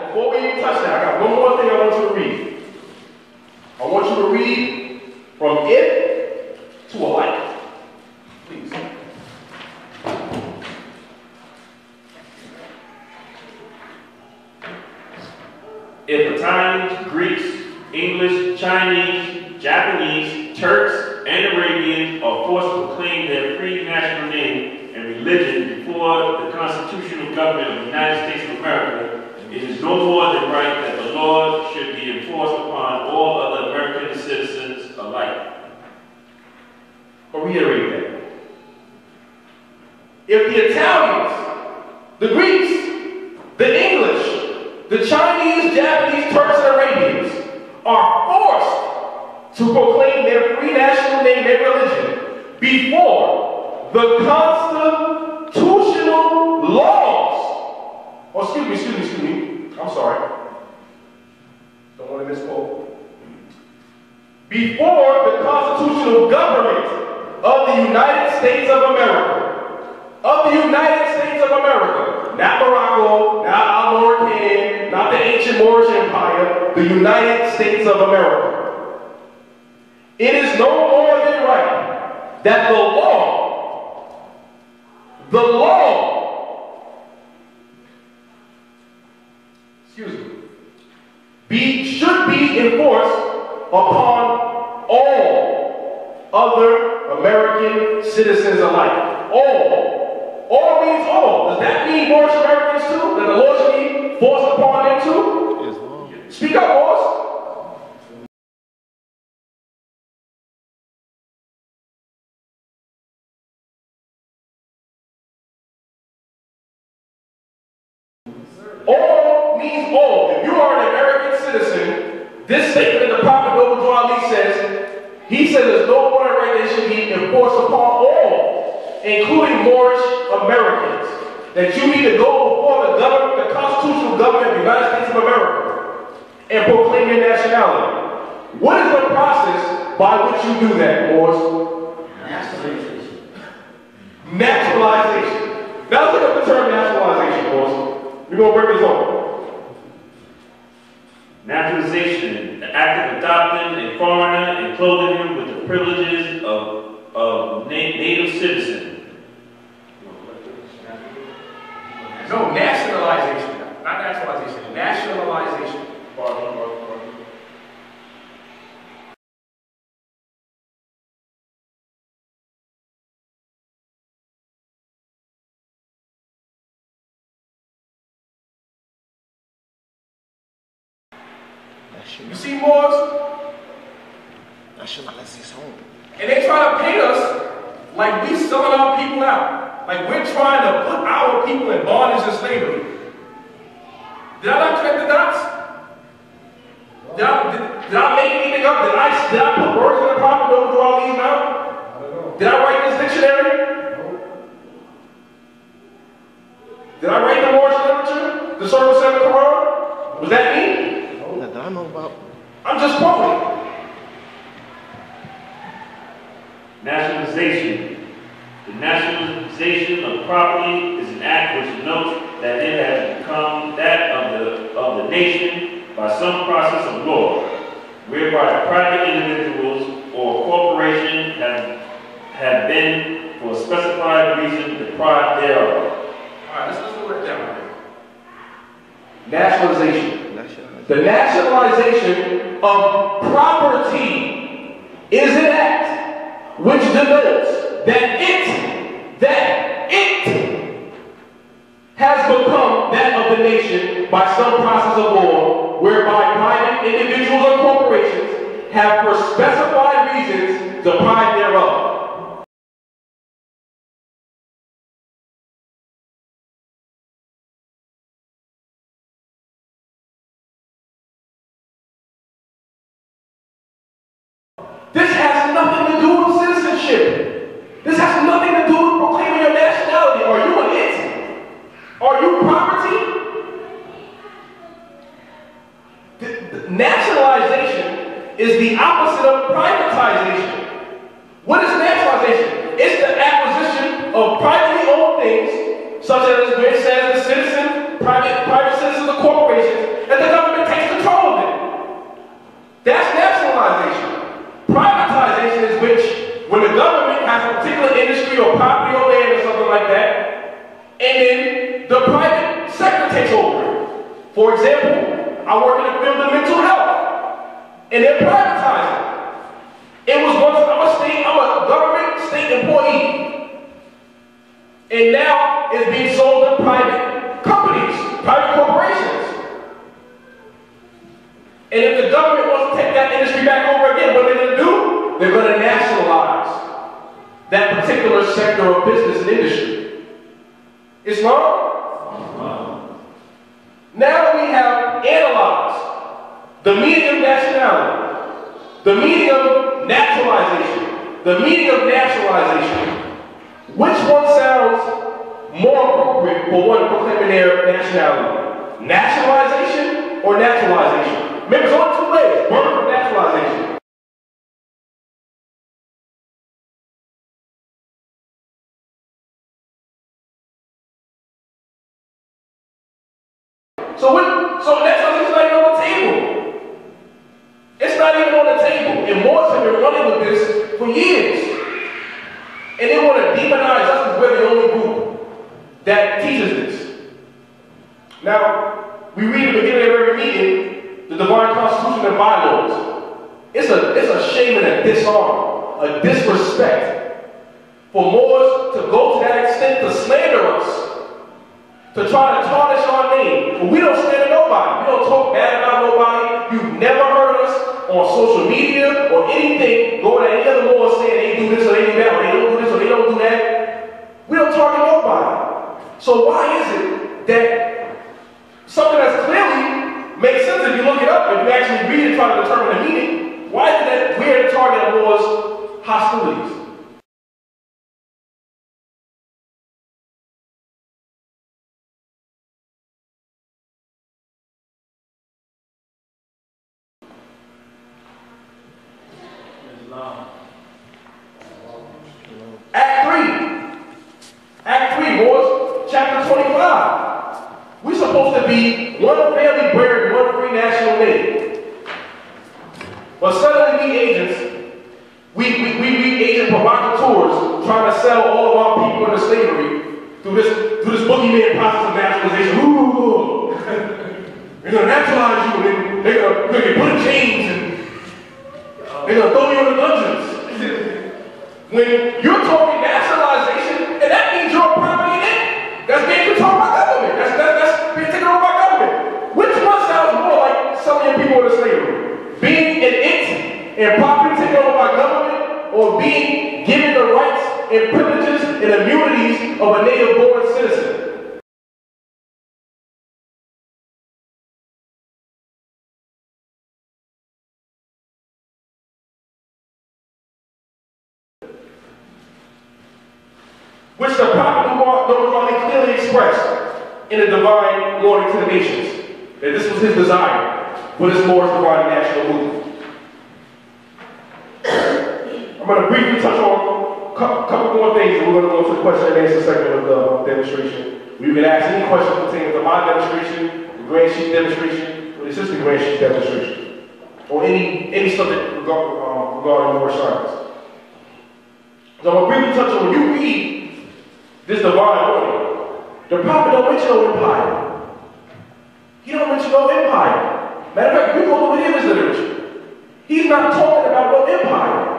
before we even touch that, I got one more thing I want you to read. I want you to read from if to a like. Please. If Italians, Greeks, English, Chinese, Japanese, Turks, and Arabians are forced to proclaim their free national name and religion before the constitutional government of the United States of America, it is no more than right that the law should be enforced upon all other American citizens alike. I'll reiterate that. If the Italians, the Greeks, the English, the Chinese, Japanese, Turks, and Arabians are forced to proclaim their free national name and religion before the constitutional laws, oh, excuse me, I'm sorry, don't want to misquote, before the constitutional government of the United States of America, not Morocco, not Al-Moroccan, not the ancient Moorish Empire, the United States of America. It is no more than right that the law, should be enforced upon all other American citizens alike. All. All means all. Does that mean Moorish Americans too? That the law should be forced upon them too? Yes. Speak up, boss. All means all. If you are an American citizen, this statement the Prophet Noble Ali says, he says there's no more right that should be enforced upon all, including Moorish Americans, that you need to go before the constitutional government of the United States of America and proclaim your nationality. What is the process by which you do that, Moors? Naturalization. Naturalization. Now look at the term naturalization, Moors. We're going to break this on. Naturalization, the act of adopting a foreigner and clothing him with the privileges of native citizen. No, nationalization, not naturalization, nationalization. You see, Moors? Nationalization. And they try to paint us like we selling our people out. Like we're trying to put our people in bondage and slavery. Did I not connect the dots? Did I make anything up? Did I put words in the Prophet over through all these now? Did I write this dictionary? Did I write the Moorish literature? The Circle 7 Quran? Was that me? That I know about. I'm just quoting. Nationalization. The nationalization of property is an act which denotes that it has become that of the nation by some process of law, whereby private individuals or corporations have been, for a specified reason, deprived thereof. All right, let's go right down here. Nationalization. The nationalization of property is an act which denotes that it has become that of the nation by some process of law, whereby private individuals or corporations have for specified reasons deprived thereof. This has nothing to do with citizenship. This has nothing to do with proclaiming your nationality. Are you an it? Are you property? Nationalization is the opposite of privatization. What is nationalization? It's the acquisition of privately owned things, such as where it says the citizen, private citizens or corporations For example, I work in the field of mental health, and they're privatizing. It was once, I'm a government state employee, and now it's being sold to private companies, private corporations. And if the government wants to take that industry back over again, what are they going to do? They're going to nationalize that particular sector of business and industry. Islam? Now we have analyzed the meaning of nationality, the meaning of naturalization, the meaning of nationalization. Which one sounds more appropriate for one proclaiming their nationality? Nationalization or naturalization? Remember, there's only two ways, birth or naturalization. So naturalization is not even on the table. It's not even on the table. And Moors have been running with this for years. And they want to demonize us because we're the only group that teaches this. Now, we read at the beginning of every meeting the divine constitution and bylaws. It's a shame and a dishonor, a disrespect for Moors to go to that extent to slander us, to try to tarnish our name. But we don't slander nobody. We don't talk bad about nobody. You've never heard us on social media or anything going to any other Moors saying they do this or they do that, or they don't do this or they don't do that. We don't target nobody. So why is it that something that's clearly makes sense if you look it up, if you actually read it, try to determine the meaning, why is it that we're the target of Moors' hostilities? Act 3, Moors, chapter 25. We're supposed to be one family buried, one free national name. But suddenly we agents, we agent provocateurs trying to sell all of our people into slavery through this boogeyman process of naturalization. Ooh, they're gonna naturalize you, and they're gonna get put in chains, and they're gonna throw you in the dungeons. When you're talking nationalization, and that means you're a property in, that's being controlled by government. That's being taken over by government. Which one sounds more like selling your people into slavery? Being an it and property taken over by government, or being given the rights and privileges and immunities of a native-born citizen? Which the prophet Deuteronomy clearly expressed in a divine warning to the nations, that this was his desire for this Moors divine national movement. I'm going to briefly touch on a couple more things, and we're going to go to the question and answer segment of the demonstration. You can ask any question pertaining to my demonstration, the Grand Chief demonstration, or the Assistant Grand Chief demonstration, or any subject regarding Moorish science. So I'm going to briefly touch on, when you read this divine warning, the prophet don't mention no empire. He don't mention no empire. Matter of fact, you go to his literature. He's not talking about no empire.